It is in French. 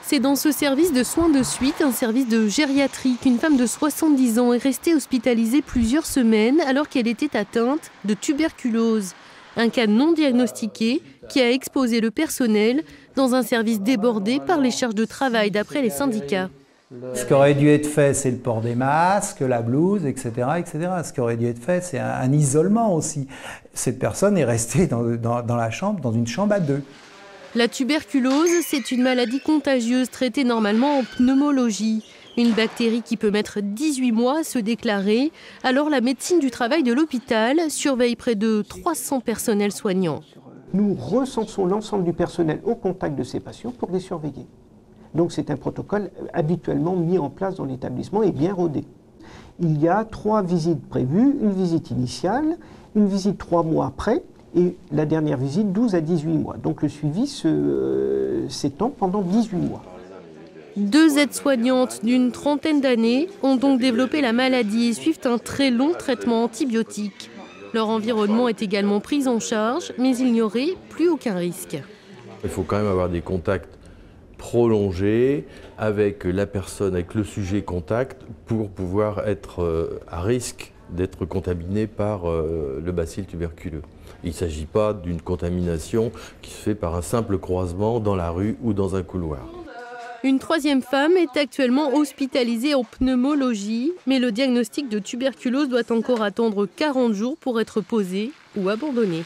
C'est dans ce service de soins de suite, un service de gériatrie, qu'une femme de 70 ans est restée hospitalisée plusieurs semaines alors qu'elle était atteinte de tuberculose. Un cas non diagnostiqué qui a exposé le personnel dans un service débordé par les charges de travail d'après les syndicats. Ce qui aurait dû être fait, c'est le port des masques, la blouse, etc. etc. Ce qui aurait dû être fait, c'est un isolement aussi. Cette personne est restée dans la chambre, dans une chambre à deux. La tuberculose, c'est une maladie contagieuse traitée normalement en pneumologie. Une bactérie qui peut mettre 18 mois à se déclarer. Alors la médecine du travail de l'hôpital surveille près de 300 personnels soignants. Nous recensons l'ensemble du personnel au contact de ces patients pour les surveiller. Donc c'est un protocole habituellement mis en place dans l'établissement et bien rodé. Il y a 3 visites prévues, une visite initiale, une visite 3 mois après et la dernière visite 12 à 18 mois. Donc le suivi s'étend pendant 18 mois. 2 aides-soignantes d'une trentaine d'années ont donc développé la maladie et suivent un très long traitement antibiotique. Leur environnement est également pris en charge, mais il n'y aurait plus aucun risque. Il faut quand même avoir des contacts prolongés avec la personne, avec le sujet contact, pour pouvoir être à risque d'être contaminé par le bacille tuberculeux. Il ne s'agit pas d'une contamination qui se fait par un simple croisement dans la rue ou dans un couloir. Une 3e femme est actuellement hospitalisée en pneumologie, mais le diagnostic de tuberculose doit encore attendre 40 jours pour être posé ou abandonné.